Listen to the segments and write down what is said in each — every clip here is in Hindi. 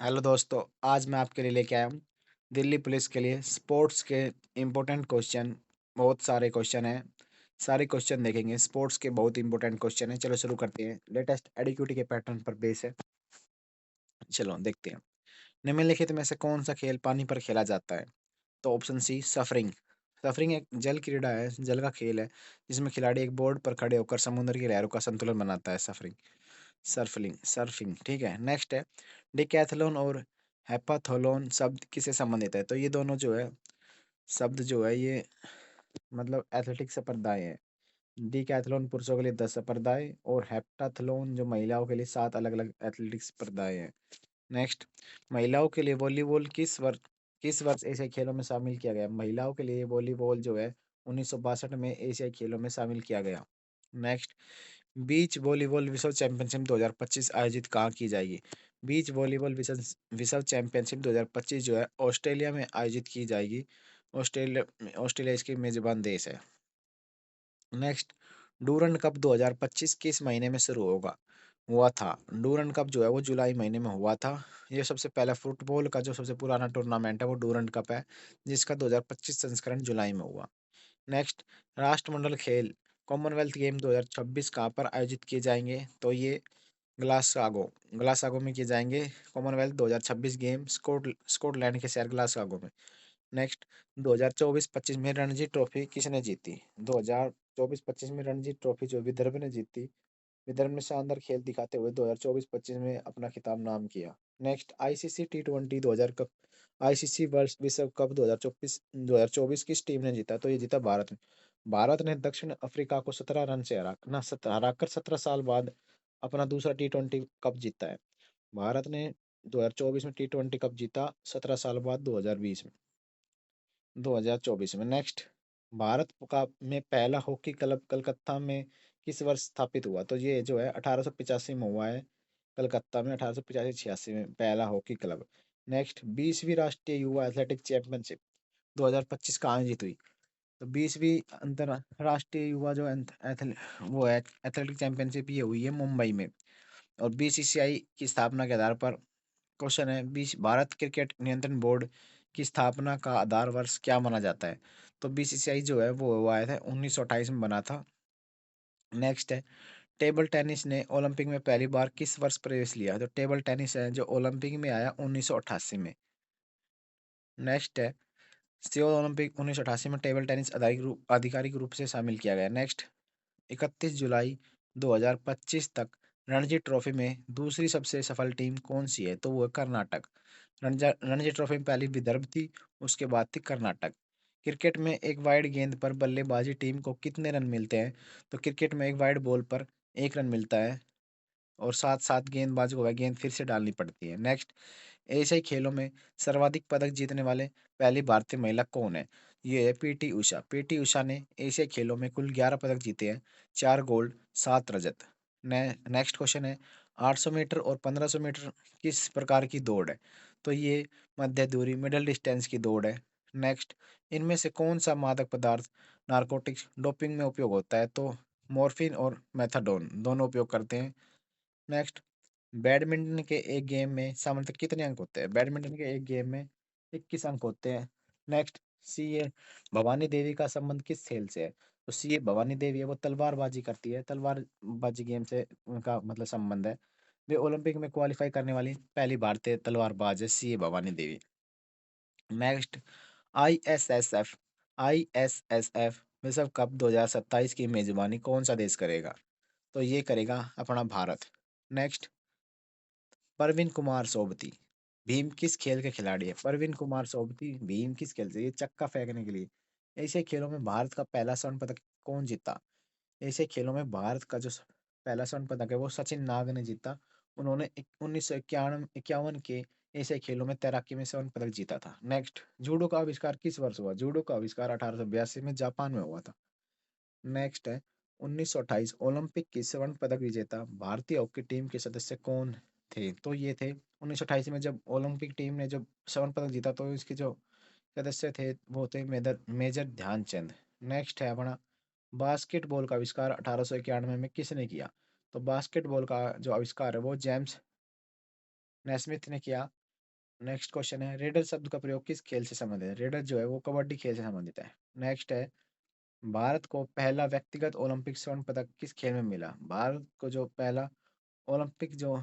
हेलो दोस्तों, आज मैं आपके लिए लेके आया हूँ दिल्ली पुलिस के लिए स्पोर्ट्स के इम्पोर्टेंट क्वेश्चन। बहुत सारे क्वेश्चन हैं, सारे क्वेश्चन देखेंगे। स्पोर्ट्स के बहुत इंपॉर्टेंट क्वेश्चन हैं। चलो शुरू करते हैं। लेटेस्ट एडिक्यूटी के पैटर्न पर बेस है। चलो देखते हैं। निम्नलिखित में से कौन सा खेल पानी पर खेला जाता है? तो ऑप्शन सी सफरिंग। सफरिंग एक जल क्रीड़ा है, जल का खेल है जिसमें खिलाड़ी एक बोर्ड पर खड़े होकर समुद्र की लहरों का संतुलन बनाता है। सफरिंग सर्फलिंग सर्फिंग ठीक है। नेक्स्ट है डिकैथलॉन और हेपाथलॉन शब्द किससे संबंधित है? तो ये दोनों जो है शब्द जो है ये मतलब एथलेटिक्स स्पर्धाएं हैं। डिकैथलॉन पुरुषों के लिए 10 स्पर्धाएं और हेप्टाथलॉन जो महिलाओं के लिए 7 अलग अलग एथलेटिक्स स्पर्धाएं हैं। नेक्स्ट, महिलाओं के लिए वॉलीबॉल किस वर्ष एशियाई खेलों में शामिल किया गया? महिलाओं के लिए वॉलीबॉल जो है 1962 में एशियाई खेलों में शामिल किया गया। नेक्स्ट, बीच वॉलीबॉल विश्व चैंपियनशिप 2025 आयोजित कहाँ की जाएगी? बीच वॉलीबॉल विश्व विश्व चैंपियनशिप 2025 जो है ऑस्ट्रेलिया में आयोजित की जाएगी। ऑस्ट्रेलिया इसकी मेजबान देश है। नेक्स्ट, डूरंड कप 2025 किस महीने में शुरू हुआ था? डूरंड कप जो है वो जुलाई महीने में हुआ था। ये सबसे पहला फुटबॉल का जो सबसे पुराना टूर्नामेंट है वो डूरंड कप है, जिसका 2025 संस्करण जुलाई में हुआ। नेक्स्ट, राष्ट्रमंडल खेल कॉमनवेल्थ गेम 2026 कहाँ पर आयोजित किए जाएंगे? तो ये ग्लासगो ग्लासगो में किए जाएंगे। कॉमनवेल्थ 2026 गेम स्कॉटलैंड के शहर ग्लासगो में। नेक्स्ट, 2024-25 में रणजी ट्रॉफी किसने जीती? 2024-25 में रणजी ट्रॉफी जो विदर्भ ने जीती। विदर्भ ने शानदार खेल दिखाते हुए 2024-25 में अपना खिताब नाम किया। नेक्स्ट, आईसीसी टी20 2000 कप आईसीसी वर्ल्ड विश्व कप 2024 किस टीम ने जीता? तो ये जीता भारत ने। भारत ने दक्षिण अफ्रीका को 17 रन से हराकर 17 साल बाद अपना दूसरा टी20 कप जीता है। भारत ने 2024 में टी20 कप जीता, 17 साल बाद 2024 में। नेक्स्ट, भारत का में पहला हॉकी क्लब कलकत्ता में किस वर्ष स्थापित हुआ? तो ये जो है 1885 में हुआ है। कलकत्ता में 1885-86 में पहला हॉकी क्लब। नेक्स्ट, 20वीं राष्ट्रीय युवा एथलेटिक चैंपियनशिप 2025 का आयोजित हुई। तो 20वीं अंतरराष्ट्रीय युवा जो वो है एथलेटिक चैंपियनशिप ये हुई है मुंबई में। और बीसीसीआई की स्थापना के आधार पर क्वेश्चन है, बीस भारत क्रिकेट नियंत्रण बोर्ड की स्थापना का आधार वर्ष क्या माना जाता है? तो बीसीसीआई जो है वो हुआ था 1928 में बना था। नेक्स्ट है टेबल टेनिस ने ओलंपिक में पहली बार किस वर्ष प्रवेश लिया? तो टेबल टेनिस है जो ओलंपिक में आया 1988 में। नेक्स्ट है सियोल ओलंपिक 1988 में टेबल टेनिस आधिकारिक रूप से शामिल किया गया। नेक्स्ट, 31 जुलाई 2025 तक रणजी ट्रॉफी में दूसरी सबसे सफल टीम कौन सी है? तो वो है कर्नाटक। रणजी ट्रॉफी में पहली विदर्भ थी, उसके बाद थी कर्नाटक। क्रिकेट में एक वाइड गेंद पर बल्लेबाजी टीम को कितने रन मिलते हैं? तो क्रिकेट में एक वाइड बॉल पर 1 रन मिलता है और साथ साथ गेंदबाज को वह गेंद फिर से डालनी पड़ती है। नेक्स्ट, एशियाई खेलों में सर्वाधिक पदक जीतने वाले पहली भारतीय महिला कौन है? ये है पीटी उषा। पीटी उषा ने एशियाई खेलों में कुल 11 पदक जीते हैं, 4 गोल्ड 7 रजत। नेक्स्ट क्वेश्चन है 800 मीटर और 1500 मीटर किस प्रकार की दौड़ है? तो ये मध्य दूरी मिडल डिस्टेंस की दौड़ है। नेक्स्ट, इनमें से कौन सा मादक पदार्थ नारकोटिक्स डोपिंग में उपयोग होता है? तो मॉर्फिन और मेथाडोन दोनों उपयोग करते हैं। नेक्स्ट, बैडमिंटन के एक गेम में सामान्यतः कितने अंक होते हैं? बैडमिंटन के एक गेम में 21 अंक होते हैं। नेक्स्ट, सी ए भवानी देवी का संबंध किस खेल से है? तो सी ए भवानी देवी है वो तलवारबाजी करती है, तलवारबाजी गेम से उनका मतलब संबंध है। वे ओलंपिक में क्वालिफाई करने वाली पहली भारतीय तलवारबाज है सी ए Bhavani Devi. Next, ISSF ISSF विश्व कप 2027 की मेजबानी कौन सा देश करेगा? तो ये करेगा अपना भारत। नेक्स्ट, परवीन कुमार सोबती भीम किस खेल के खिलाड़ी है? परवीन कुमार सोबती भीम किस खेल से? ये चक्का फेंकने के लिए। एशियाई खेलों में भारत का पहला स्वर्ण पदक कौन जीता? एशियाई खेलों में भारत का जो पहला स्वर्ण पदक है वो सचिन नाग ने जीता। उन्होंने 1951 के एशियाई खेलों में तैराकी में स्वर्ण पदक जीता था। नेक्स्ट, जूडो का आविष्कार किस वर्ष हुआ? जूडो का आविष्कार 1882 में जापान में हुआ था। नेक्स्ट है 1928 ओलंपिक की स्वर्ण पदक विजेता भारतीय हॉकी टीम के सदस्य कौन थे? तो ये थे 1928 में जब ओलंपिक टीम ने जब स्वर्ण पदक जीता तो इसके जो सदस्य थे वो थे मेजर मेजर ध्यानचंद। नेक्स्ट है अपना बास्केटबॉल का आविष्कार 1891 में किसने किया? तो बास्केटबॉल का जो आविष्कार है वो जेम्स नेस्मिथ ने किया। नेक्स्ट क्वेश्चन है, रेडर शब्द का प्रयोग किस खेल से संबंधित है? रेडर जो है वो कबड्डी खेल से संबंधित है। नेक्स्ट है, भारत को पहला व्यक्तिगत ओलंपिक स्वर्ण पदक किस खेल में मिला? भारत को जो पहला ओलंपिक जो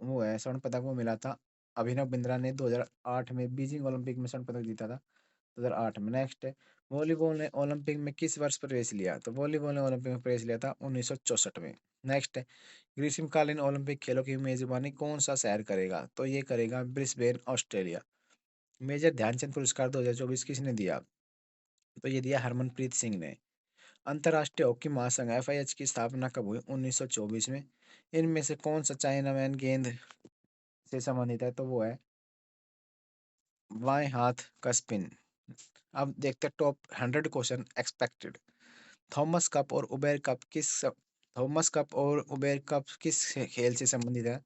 वो है स्वर्ण पदक वो मिला था, अभिनव बिंद्रा ने 2008 में बीजिंग ओलंपिक में स्वर्ण पदक जीता था, 2008 में। नेक्स्ट है, वॉलीबॉल ने ओलंपिक में किस वर्ष प्रवेश लिया? तो वॉलीबॉल ने ओलंपिक में प्रवेश लिया था 1964 में। नेक्स्ट है, ग्रीष्मकालीन ओलंपिक खेलों की मेजबानी कौन सा शहर करेगा? तो ये करेगा ब्रिस्बेन, ऑस्ट्रेलिया। मेजर ध्यानचंद पुरस्कार 2024 किसने दिया? तो ये दिया हरमनप्रीत सिंह ने। अंतर्राष्ट्रीय हॉकी महासंघ एफआईएच की स्थापना कब हुई? 1924 में। इनमें से कौन सा चाइनामैन गेंद से संबंधित है? तो वो है बाएं हाथ का स्पिन। अब देखते हैं top 100 question expected. Thomas cup और उबेर कप थॉमस कप और उबेर कप किस खेल से संबंधित है?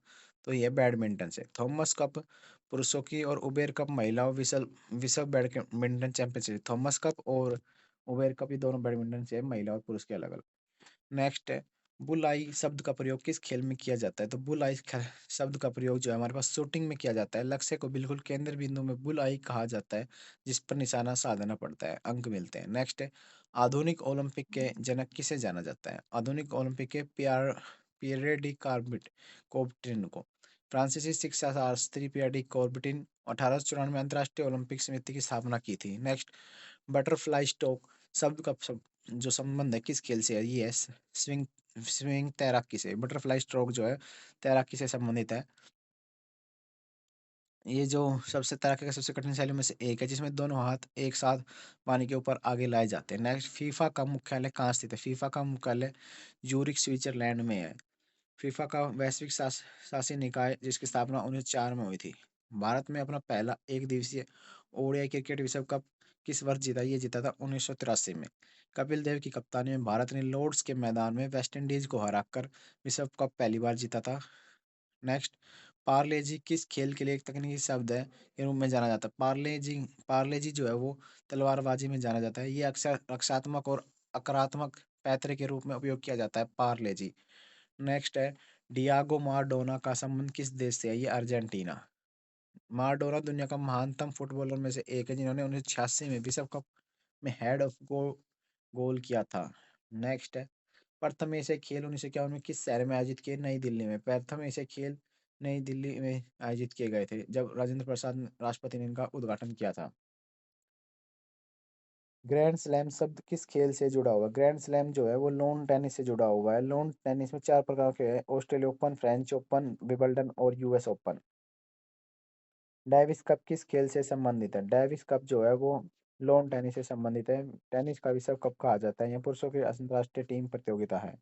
तो ये बैडमिंटन से। थॉमस कप पुरुषों की और उबेर कप महिलाओं विश्व विश्व बैडमिंटन चैंपियनशिप। थॉमस कप और उबेर कप ये दोनों बैडमिंटन से है, महिला और पुरुष के अलग अलग। नेक्स्ट है, बुल आई शब्द का प्रयोग किस खेल में किया जाता है? तो बुल आई शब्द का प्रयोग जो है हमारे पास शूटिंग में किया जाता है। लक्ष्य को बिल्कुल केंद्र बिंदु में बुल आई कहा जाता है, जिस पर निशाना साधना पड़ता है, अंक मिलते हैं। नेक्स्ट है, आधुनिक ओलंपिक के जनक किसे जाना जाता है? आधुनिक ओलंपिक के पियरे डी कार्बिट कोबर्टिन को। फ्रांसीसी शिक्षा शास्त्री पियर डी कॉर्बटिन 1894 अंतर्राष्ट्रीय ओलंपिक समिति की स्थापना की थी। नेक्स्ट, बटरफ्लाई स्ट्रोक शब्द का जो संबंध है किस खेल से है? ये है स्विंग स्विंग तैराकी से। बटरफ्लाई स्ट्रोक जो है तैराकी से संबंधित है। ये जो सबसे तैराकी का सबसे कठिन शैलियों में से एक है, जिसमें दोनों हाथ एक साथ पानी के ऊपर आगे लाए जाते हैं। नेक्स्ट, फीफा का मुख्यालय कहाँ स्थित है? फीफा का मुख्यालय ज्यूरिख स्विट्जरलैंड में है। फीफा का वैश्विक शासी निकाय जिसकी स्थापना 1904 में हुई थी। भारत में अपना पहला एक दिवसीय ओडीआई क्रिकेट विश्व कप किस वर्ष जीता? ये जीता था 1983 में। कपिल देव की कप्तानी में भारत ने लॉर्ड्स के मैदान में वेस्टइंडीज को हराकर विश्व कप पहली बार जीता था। नेक्स्ट, पार्ले जी किस खेल के लिए एक तकनीकी शब्द है के रूप में जाना जाता है? पार्ले जी जो है वो तलवारबाजी में जाना जाता है। ये अक्सर रक्षात्मक और आक्रामक पैतरे के रूप में उपयोग किया जाता है, पार्ले जी। नेक्स्ट है, डियागो माराडोना का संबंध किस देश से है? ये अर्जेंटीना। माराडोना दुनिया का महानतम फुटबॉलर में से एक है, जिन्होंने 1986 में विश्व कप में हेड ऑफ गोल किया था। नेक्स्ट है, प्रथम एशियाई खेल 1951 में किस शहर में आयोजित किए? नई दिल्ली में। प्रथम एशियाई खेल नई दिल्ली में आयोजित किए गए थे, जब राजेंद्र प्रसाद राष्ट्रपति ने इनका उद्घाटन किया था। ग्रैंड स्लैम शब्द किस खेल से जुड़ा हुआ है? ग्रैंड स्लैम जो है वो लॉन टेनिस से जुड़ा हुआ है। लॉन टेनिस में चार प्रकार के हैं, Australia open, French open, Wimbledon और यूएस ओपन। डेविस कप किस खेल से संबंधित है? डेविस कप जो है वो लॉन टेनिस से संबंधित है। टेनिस का विश्व कप कहा जाता है। यह पुरुषों की अंतर्राष्ट्रीय टीम प्रतियोगिता है।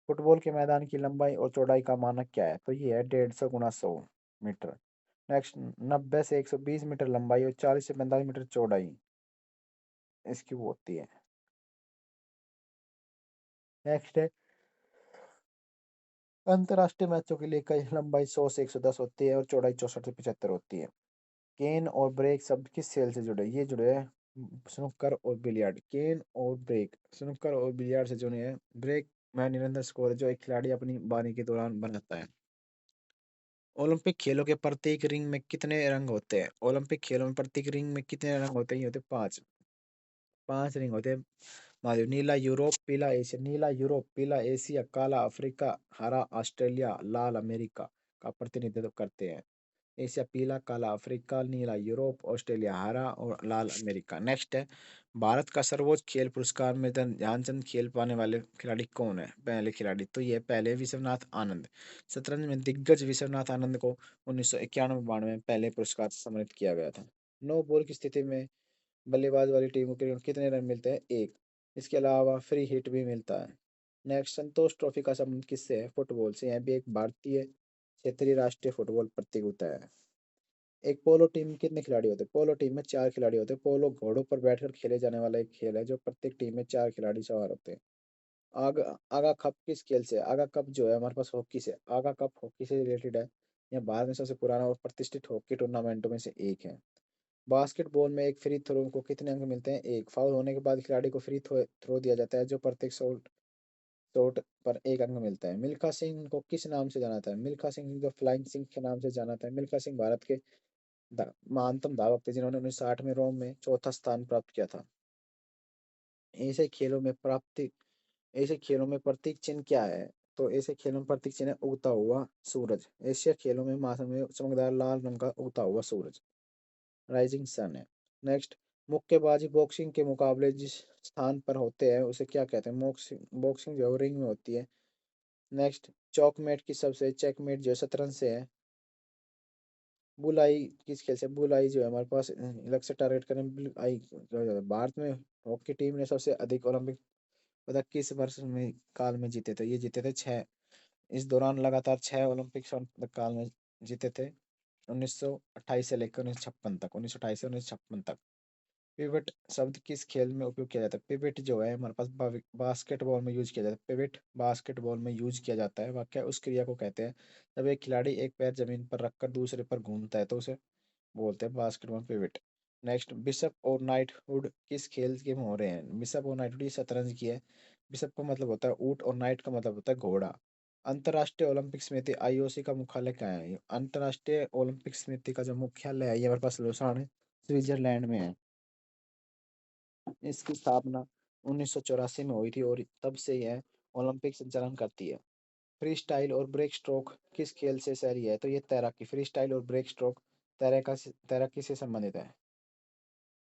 फुटबॉल के मैदान की लंबाई और चौड़ाई का मानक क्या है? तो ये है 150 गुणा 100 मीटर। नेक्स्ट, 90 से 120 मीटर लंबाई और 40 से 45 मीटर चौड़ाई इसकी वो होती है। नेक्स्ट है, अंतर्राष्ट्रीय मैचों के लिए कई लंबाई 100 से 110 होती है और चौड़ाई 64 से 75 होती है। केन और ब्रेक शब्द किस खेल से जुड़े? ये जुड़े हैं स्नूकर और बिलियर्ड। केन और ब्रेक स्नूकर और बिलियर्ड से जुड़े हैं। ब्रेक में निरंतर स्कोर जो एक खिलाड़ी अपनी बारी के दौरान बनाता है। ओलंपिक खेलों के प्रत्येक रिंग में कितने रंग होते हैं? ओलंपिक खेलों में प्रत्येक रिंग में कितने रंग होते हैं? ये होते हैं पांच। पांच रिंग होते हैं। महाद्वीप, नीला यूरोप, पीला एशिया। नीला यूरोप, पीला एशिया, काला अफ्रीका, हरा ऑस्ट्रेलिया, लाल अमेरिका का प्रतिनिधित्व करते हैं। एशिया पीला, काला अफ्रीका, नीला यूरोप, ऑस्ट्रेलिया हरा और लाल अमेरिका। नेक्स्ट है, भारत का सर्वोच्च खेल पुरस्कार में ध्यानचंद खेल पाने वाले खिलाड़ी कौन है? पहले खिलाड़ी तो ये पहले विश्वनाथ आनंद। शतरंज में दिग्गज विश्वनाथ आनंद को 1991-92 में पहले पुरस्कार से सम्मानित किया गया था। नो बॉल की स्थिति में बल्लेबाज वाली टीम को कितने रन मिलते हैं? एक। इसके अलावा फ्री हिट भी मिलता है। नेक्स्ट, संतोष ट्रॉफी का संबंध किससे है? फुटबॉल से। यह भी एक भारतीय क्षेत्रीय राष्ट्रीय फुटबॉल प्रतियोगिता है। एक पोलो टीम में कितने खिलाड़ी होते हैं? पोलो टीम में चार खिलाड़ी होते हैं। पोलो घोड़ों पर बैठकर खेले जाने वाला एक खेल है, जो प्रत्येक टीम में चार खिलाड़ी सवार होते हैं। आगा कप किस खेल से है? आगा कप जो है हमारे पास हॉकी से। आगा कप हॉकी से रिलेटेड है। यह भारत में सबसे पुराना और प्रतिष्ठित हॉकी टूर्नामेंटों में से एक है। बास्केटबॉल में एक फ्री थ्रो को कितने अंक मिलते हैं? एक। फाउल होने के बाद खिलाड़ी को फ्री थ्रो दिया जाता है, जो प्रत्येक शॉट शॉट पर एक अंक मिलता है। मिल्खा सिंह को किस नाम से जाना जाता है? मिल्खा सिंह जो फ्लाइंग सिंह के नाम से जाना जाता है। मिल्खा सिंह भारत के महानतम धावक थे जिन्होंने 1960 में रोम में चौथा स्थान प्राप्त किया था। ऐसे खेलों में प्राप्ति ऐसे खेलों में प्रतीक चिन्ह क्या है? तो ऐसे खेलों में प्रतीक चिन्ह है उगता हुआ सूरज। एशिया खेलों में महासंघ में चमकदार लाल रंग का उगता हुआ सूरज, राइजिंग सन है। नेक्स्ट, मुक्केबाजी बॉक्सिंग के मुकाबले जिस स्थान पर होते हैं उसे क्या कहते हैं? बॉक्सिंग बॉक्सिंग जो रिंग में होती है। नेक्स्ट, चौकमेट की सबसे चेकमेट जो शतरंज से है। बुलाई किस खेल से? बुलाई जो है हमारे पास लक्ष्य टारगेट करने में बुलाई जो है। भारत में हॉकी टीम ने सबसे अधिक ओलंपिक पदक किस वर्ष में काल में जीते थे? ये जीते थे छह। इस दौरान लगातार छह ओलंपिक स्वर्ण पदक काल में जीते थे, 1928 से लेकर 1956 तक, 1928 से 1956 तक। पिवट शब्द किस खेल में उपयोग किया जाता है? पिवट जो है हमारे पास बास्केटबॉल में यूज किया जाता है। पिवट बास्केटबॉल में यूज किया जाता है। वाक्य उस क्रिया को कहते हैं जब एक खिलाड़ी एक पैर जमीन पर रखकर दूसरे पर घूमता है तो उसे बोलते हैं बास्केटबॉल पिवट। नेक्स्ट, बिशप और नाइटहुड किस खेल के मोहरे हैं? बिशप और नाइटहुड ये शतरंज की है। बिशप का मतलब होता है ऊंट और नाइट का मतलब होता है घोड़ा। अंतर्राष्ट्रीय ओलंपिक समिति आईओसी का मुख्यालय क्या है? अंतर्राष्ट्रीय ओलंपिक समिति का जो मुख्यालय है ये हमारे पास लुसान स्विट्जरलैंड में है। इसकी स्थापना 1984 में हुई थी और तब से यह ओलंपिक संचालन करती है। फ्री स्टाइल और ब्रेक स्ट्रोक किस खेल से शहरी है? तो ये तैराकी। फ्री स्टाइल और ब्रेक स्ट्रोक तैराकी से संबंधित है।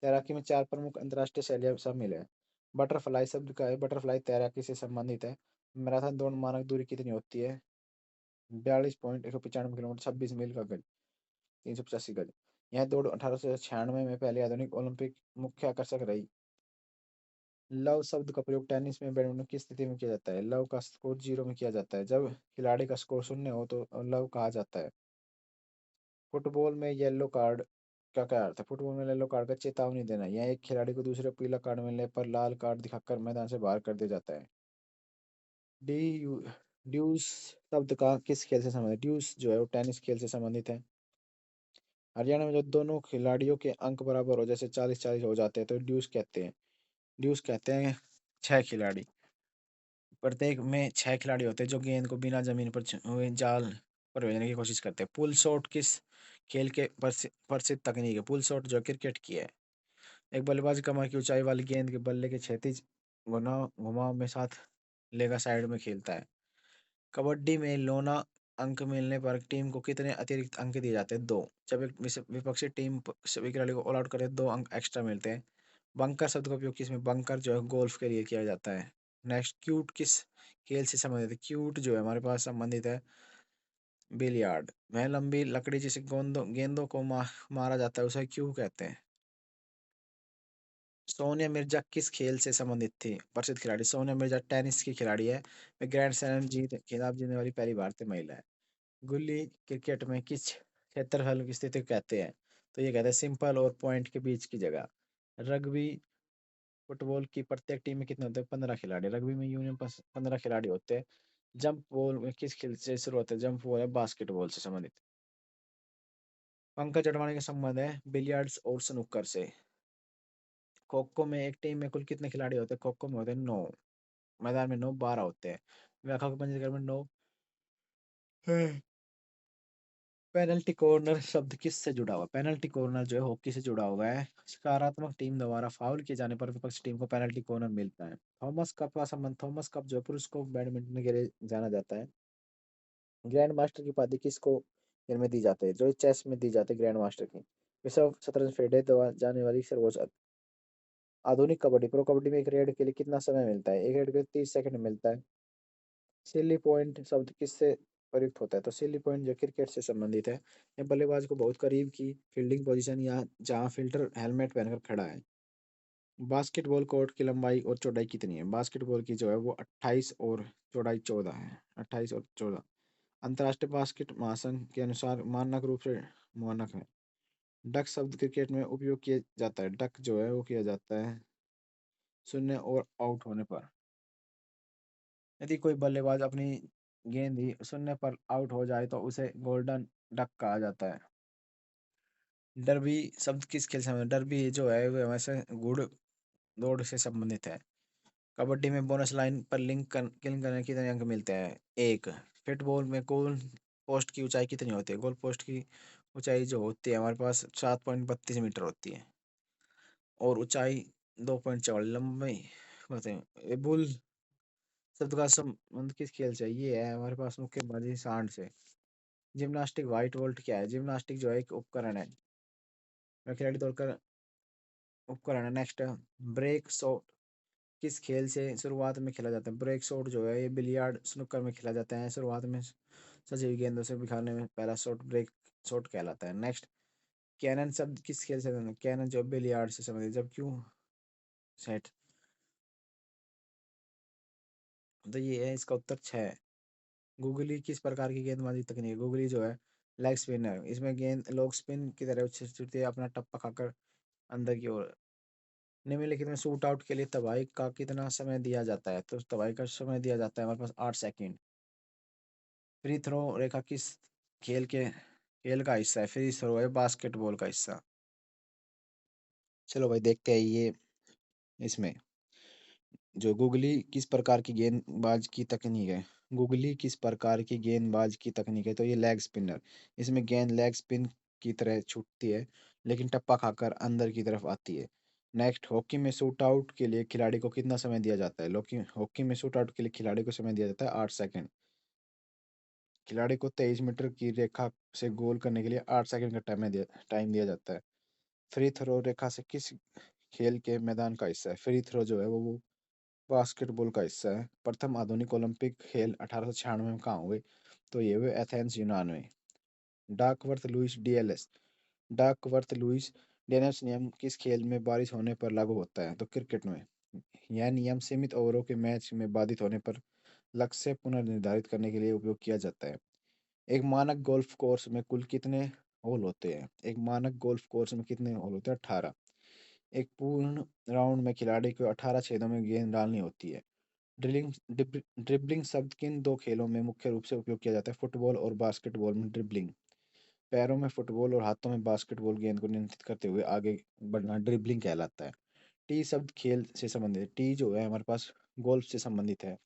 तैराकी में चार प्रमुख अंतर्राष्ट्रीय शैलियाँ शामिल है। बटरफ्लाई शब्द का है, बटरफ्लाई तैराकी से संबंधित है। मैराथन दौड़ मानक दूरी कितनी होती है? 42.195 किलोमीटर, 26 मील का गज, 385 गज। यह दौड़ 1896 में पहले आधुनिक ओलंपिक मुख्य आकर्षक रही। लव शब्द का प्रयोग टेनिस में बैडमिंटन की स्थिति में किया जाता है। लव का स्कोर 0 में किया जाता है। जब खिलाड़ी का स्कोर 0 हो तो लव कहा जाता है। फुटबॉल में येलो कार्ड का क्या अर्थ है? फुटबॉल में येलो कार्ड का चेतावनी देना। यह एक खिलाड़ी को दूसरे पीला कार्ड मिलने पर लाल कार्ड दिखाकर मैदान से बाहर कर दिया जाता है। डी यू ड्यूस शब्द का किस खेल से संबंधित है? ड्यूस जो है वो टेनिस खेल से संबंधित है। हरियाणा में जब दोनों खिलाड़ियों के अंक बराबर हो, जैसे 40-40 हो जाते हैं तो ड्यूस कहते हैं। ड्यूस कहते हैं छह खिलाड़ी, प्रत्येक में छह खिलाड़ी होते हैं जो गेंद को बिना जमीन पर हुए जाल पर भेजने की कोशिश करते हैं। पुल शॉट किस खेल के प्रसिद्ध तकनीक है? पुल शॉट जो क्रिकेट की है। एक बल्लेबाज कमर की ऊंचाई वाली गेंद के बल्ले के क्षैतिज घुमाव में साथ लेगा साइड में खेलता है। कबड्डी में लोना अंक मिलने पर टीम को कितने अतिरिक्त अंक दिए जाते हैं? 2। जब एक विपक्षी टीम सभी खिलाड़ी को ऑल आउट करे 2 अंक एक्स्ट्रा मिलते हैं। बंकर शब्द का उपयोग किसमें? बंकर जो है गोल्फ के लिए किया जाता है। नेक्स्ट, क्यूट किस खेल से संबंधित है? क्यूट जो है हमारे पास संबंधित है बिलियार्ड। वह लंबी लकड़ी जिसे गेंदों को मारा जाता है उसे क्यू कहते हैं। सोनिया मिर्जा किस खेल से संबंधित थी? प्रसिद्ध खिलाड़ी सोनिया मिर्जा टेनिस की खिलाड़ी है। वह ग्रैंड स्लैम खिताब जीतने वाली पहली भारतीय महिला है। गुल्ली क्रिकेट में किस क्षेत्रफल की स्थिति को कहते हैं? तो ये कहते हैं सिंपल और पॉइंट के बीच की जगह। रग्बी फुटबॉल की प्रत्येक टीम में कितने होते हैं? 15 खिलाड़ी। रग्बी में यूनियन 15 खिलाड़ी होते हैं। जंप बॉल में किस खेल से शुरू होता है? जंप बॉल है बास्केटबॉल से संबंधित। पंकज अडवाणी का संबंध है बिलियर्ड्स और स्नूकर से। खो खो में एक टीम में कुल कितने खिलाड़ी होते हैं? खो खो में होते हैं 9। मैदान में 9, 12 होते हैं। व्याख्या के पंजीकरण में 9। पेनल्टी कॉर्नर शब्द किससे जुड़ा हुआ? पेनल्टी कॉर्नर जो है हॉकी से जुड़ा हुआ है। सकारात्मक टीम द्वारा फाउल किए जाने पर विपक्षी टीम को पेनल्टी कॉर्नर मिलता है। थॉमस कप का संबंध, थॉमस कप जो है पुरुष को बैडमिंटन के लिए जाना जाता है। ग्रैंड मास्टर की उपाधि किसको इनमें दी जाती है? जो चेस में दी जाती है ग्रैंड मास्टर की। विश्व शतरंज फेडे जाने वाली सर्वोच्च आधुनिक कबड्डी, प्रो कबड्डी में एक रेड के लिए कितना समय मिलता है? एक रेड के लिए 30 सेकंड मिलता है। सिली पॉइंट शब्द किससे प्रयुक्त होता है? तो सिली पॉइंट जो क्रिकेट से संबंधित है। यह बल्लेबाज को बहुत करीब की फील्डिंग पोजीशन या जहां फील्डर हेलमेट पहनकर खड़ा है। बास्केटबॉल कोर्ट की लंबाई और चौड़ाई कितनी है? बास्केटबॉल की जो है वो 28 और चौड़ाई 14 है। 28 और 14। अंतर्राष्ट्रीय बास्केट महासंघ के अनुसार मानक रूप से मानक है। डक शब्द क्रिकेट में उपयोग किया जाता है। डक जो है वो किया जाता है शून्य और आउट होने पर। यदि कोई बल्लेबाज अपनी गेंद ही शून्य पर आउट हो जाए तो उसे गोल्डन डक कहा जाता है। डर्बी शब्द किस खेल से संबंधित? डर्बी जो है वो हमेशा घुड़ दौड़ से संबंधित है। कबड्डी में बोनस लाइन पर लिंक करने के कितने अंक मिलते हैं? 1। फुटबॉल में कुल पोस्ट की ऊंचाई कितनी होती है? गोल पोस्ट की ऊंचाई जो होती है हमारे पास 7.32 मीटर होती है, और ऊंचाई 2.4, लंबाई बताए। ये बुल शब्द का संबंध किस खेल से है? ये है हमारे पास मुक्केबाजी सांड से। जिम्नास्टिक वाइट वोल्ट क्या है? जिम्नास्टिक जो है एक उपकरण है, वह खिलाड़ी दौड़कर उपकरण है। नेक्स्ट, ब्रेक शॉट किस खेल से शुरुआत में खेला जाता है? ब्रेक शॉट जो है ये बिलियर्ड स्नूकर में खेला जाता है। शुरुआत में सजी हुई गेंदों से बिखारने में पहला शॉट ब्रेक शॉट कहलाता है। नेक्स्ट, कैनन शब्द किस खेल से? कैनन जो बिलियर्ड से संबंधित। जब क्यों सेट, तो ये है इसका उत्तर 6। गूगली किस प्रकार की गेंदबाजी तकनीक है? गूगली जो है लेग स्पिनर, इसमें गेंद लोग स्पिन की तरह उछलती है अपना टप्पा खाकर अंदर की ओर। निम्नलिखित में शूट आउट के लिए तबाही का कितना समय दिया जाता है? तो तबाही का समय दिया जाता है हमारे पास 8 सेकंड। फ्री थ्रो रेखा किस खेल का हिस्सा है? फ्री थ्रो है बास्केटबॉल का हिस्सा। चलो भाई देखते हैं ये इसमें जो गूगली किस प्रकार की गेंदबाज की तकनीक है? गूगली किस प्रकार की गेंदबाज की तकनीक है? तो ये लेग स्पिनर, इसमें गेंद लेग स्पिन की तरह छूटती है लेकिन टप्पा खाकर अंदर की तरफ आती है। नेक्स्ट, हॉकी में शूट आउट के लिए खिलाड़ी को कितना समय दिया जाता है? हॉकी में शूट आउट के लिए खिलाड़ी को समय दिया जाता है 8 सेकंड। खिलाड़ी को 23 मीटर की रेखा से गोल करने के लिए 8 सेकंड का टाइम दिया जाता है। फ्री थ्रो रेखा से किस खेल के मैदान का हिस्सा है? फ्री थ्रो जो है वो बास्केटबॉल का हिस्सा है। प्रथम आधुनिक ओलंपिक खेल 1896 में कहाँ हुए? तो ये हुए एथेंस यूनान में। डाकवर्थ लुईस डीएलएस डाकवर्थ लुईस डीएलएस नियम किस खेल में बारिश होने पर लागू होता है? तो क्रिकेट में। यह नियम सीमित ओवरों के मैच में बाधित होने पर लक्ष्य पुनर्निर्धारित करने के लिए उपयोग किया जाता है। एक मानक गोल्फ कोर्स में कुल कितने होल होते हैं? एक मानक गोल्फ कोर्स में कितने होल होते हैं? 18। एक पूर्ण राउंड में खिलाड़ी को 18 छेदों में गेंद डालनी होती है। ड्रिबलिंग शब्द किन दो खेलों में मुख्य रूप से उपयोग किया जाता है? फुटबॉल और बास्केटबॉल में ड्रिबलिंग। पैरों में फुटबॉल और हाथों में बास्केटबॉल गेंद को नियंत्रित करते हुए आगे बढ़ना ड्रिबलिंग कहलाता है। टी शब्द खेल से संबंधित है। टी जो है हमारे पास गोल्फ से संबंधित है।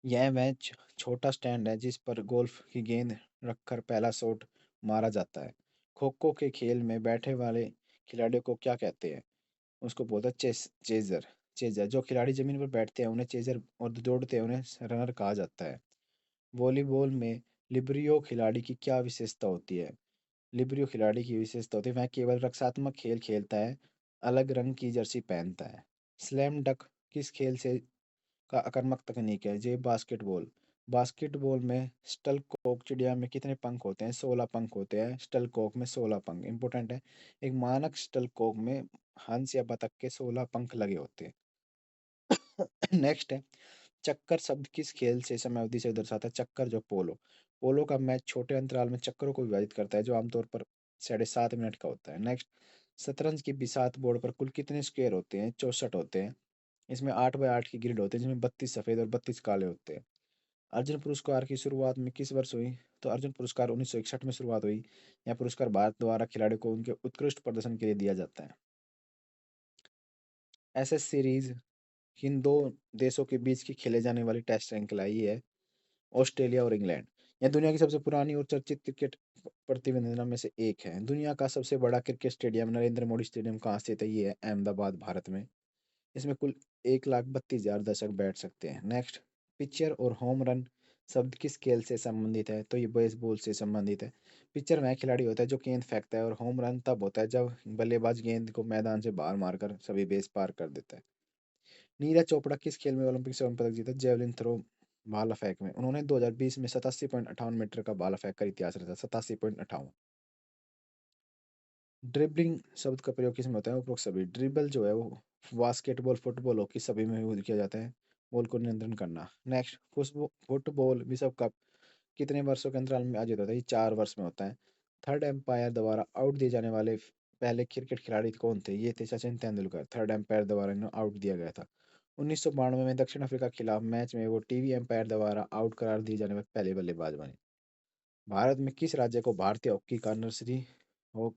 यह वह छोटा स्टैंड है जिस पर गोल्फ की गेंद रखकर पहला शॉट मारा जाता है। खो खो के खेल में बैठे वाले खिलाड़ियों को क्या कहते हैं? उसको बोलते हैं चेजर। चेजर जो खिलाड़ी जमीन पर बैठते हैं उन्हें चेजर, और जो दौड़ते हैं उन्हें रनर कहा जाता है। वॉलीबॉल में लिबरियो खिलाड़ी की क्या विशेषता होती है? लिबरियो खिलाड़ी की विशेषता होती है वह केवल रक्षात्मक खेल खेलता है, अलग रंग की जर्सी पहनता है। स्लैम डक किस खेल से का आक्रामक तकनीक है? जे बास्केटबॉल। बास्केटबॉल में स्टल कॉक चिड़िया में कितने पंख होते हैं? 16 पंख होते हैं स्टल कॉक में। 16 पंख इंपॉर्टेंट है। एक मानक स्टल कॉक में हंस या बतख के 16 पंख लगे होते हैं। नेक्स्ट है, चक्कर शब्द किस खेल से समयावधि से दर्शाता है? चक्कर जो पोलो। पोलो का मैच छोटे अंतराल में चक्करों को विभाजित करता है जो आमतौर पर 7.5 मिनट का होता है। नेक्स्ट, शतरंज की बिसात बोर्ड पर कुल कितने स्क्वायर होते हैं? 64 होते हैं। इसमें 8x8 की ग्रिड होती है जिसमें 32 सफेद और 32 काले होते हैं। अर्जुन पुरस्कार की शुरुआत में किस वर्ष हुई? तो अर्जुन पुरस्कार 1961 में शुरुआत हुई। यह पुरस्कार भारत द्वारा खिलाड़ियों को उनके उत्कृष्ट प्रदर्शन के लिए दिया जाता है। एसएस सीरीज किन दो देशों के बीच की खेले जाने वाली टेस्ट श्रृंखला है? ये है ऑस्ट्रेलिया और इंग्लैंड। यह दुनिया की सबसे पुरानी और चर्चित क्रिकेट प्रतियोगिता में से एक है। दुनिया का सबसे बड़ा cricket stadium Narendra Modi stadium कहाँ स्थित है? ये है अहमदाबाद, भारत में। इसमें कुल 1,32,000 दर्शक बैठ सकते हैं। नेक्स्ट, पिक्चर और होम रन शब्द किस खेल से संबंधित है? तो ये बेसबॉल से संबंधित है। पिक्चर वह खिलाड़ी होता है जो गेंद फेंकता है, और होम रन तब होता है जब बल्लेबाज गेंद को मैदान से बाहर मारकर सभी बेस पार कर देता है। नीरज चोपड़ा किस खेल में ओलंपिक स्वर्ण पदक जीता? जेवलिन थ्रो, भाला फेंक में। उन्होंने 2020 में 87.58 मीटर का भाला फेंक कर इतिहास रचा। 87.58। ड्रिबलिंग शब्द का प्रयोग किसमें होता है? उपरोक्त सभी। ड्रिबल जो है वो बास्केटबॉल, फुटबॉल, हॉकी सभी में यूज किया जाता है बॉल को नियंत्रण करना। नेक्स्ट, फुटबॉल विश्व कप कितने वर्षों के अंतराल में आयोजित होता है? ये 4 वर्ष में होता है। थर्ड एम्पायर द्वारा आउट दिए जाने वाले पहले क्रिकेट खिलाड़ी कौन थे? ये थे सचिन तेंदुलकर। थर्ड एम्पायर द्वारा इन्हें आउट दिया गया था। 1992 में दक्षिण अफ्रीका के खिलाफ मैच में वो टीवी एम्पायर द्वारा आउट करार दिए जाने वाले पहले बल्लेबाज बने। भारत में किस राज्य को भारतीय हॉकी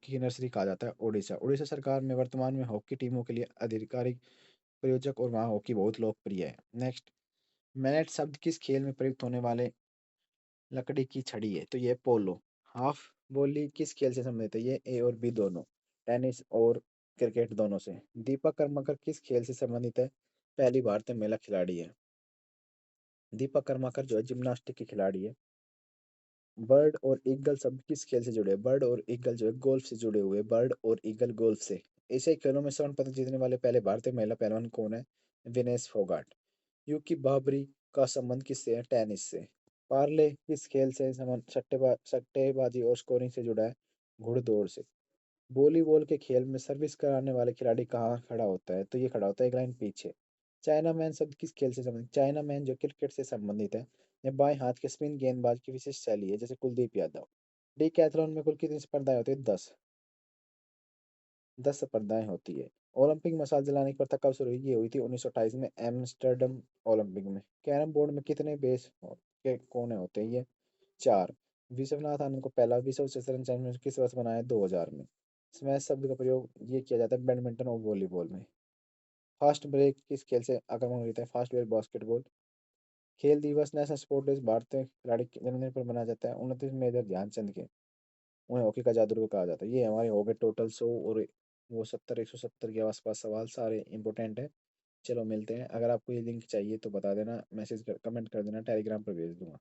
की नर्सरी कहा जाता है? उड़ीसा। उड़ीसा सरकार में वर्तमान में हॉकी टीमों के लिए आधिकारिक प्रायोजक और वहाँ हॉकी बहुत लोकप्रिय है। नेक्स्ट, मैनेट शब्द किस खेल में प्रयुक्त होने वाले लकड़ी की छड़ी है तो ये पोलो। हाफ वॉली किस खेल से संबंधित है? ये ए और बी दोनों। टेनिस और क्रिकेट दोनों से। दीपक कर्माकर किस खेल से संबंधित है? पहली भारतीय महिला खिलाड़ी है। दीपक कर्माकर जो है जिम्नास्टिक की खिलाड़ी है। बर्ड और ईगल शब्द किस खेल से जुड़े हैं? बर्ड और ईगल जो है गोल्फ से जुड़े हुए हैं। बर्ड और ईगल गोल्फ से। एशियाई खेलों में स्वर्ण पदक जीतने वाले पहले भारतीय महिला पहलवान कौन है? विनेश फोगाट। यूकी बाबरी का संबंध किससे है? टेनिस से। पार्ले किस खेल से संबंध सट्टेबाजी और स्कोरिंग से जुड़ा है? घुड़दौड़ से। वॉलीबॉल के खेल में सर्विस कराने वाले खिलाड़ी कहाँ खड़ा होता है? तो ये खड़ा होता है एक लाइन पीछे। चाइना मैन शब्द किस खेल से संबंधित? चाइना मैन जो क्रिकेट से संबंधित है। यह बाएं हाथ के स्पिन गेंदबाज की विशेष शैली है, जैसे कुलदीप यादव। डीकैथलॉन में कुल कितनी स्पर्धाएं होती है? 10। 10 स्पर्धाएं होती है। ओलंपिक मशाल जलाने की प्रथा कब शुरू हुई? ये हुई थी 1928 में एम्स्टर्डम ओलंपिक में। कैरम बोर्ड में कितने के कोने होते हैं? ये 4। विश्वनाथ आनंद को पहला विश्व शतरंज चैंपियन किस वर्ष बनाया? 2000 में। स्मैश शब्द का प्रयोग ये किया जाता है बैडमिंटन और वॉलीबॉल में। फास्ट ब्रेक किस खेल से आक्रमण होता है? Fast break basketball. खेल दिवस नेशनल स्पोर्ट डे भारतीय खिलाड़ी के जन्मदिन पर मनाया जाता है 29 मेजर ध्यानचंद के। उन्हें हॉकी का जादू कहा जाता है। ये हमारे हो गए टोटल 100 और वो 170 के आसपास सवाल, सारे इंपॉर्टेंट है। चलो मिलते हैं। अगर आपको ये लिंक चाहिए तो बता देना, मैसेज कर कमेंट कर देना, टेलीग्राम पर भेज दूंगा।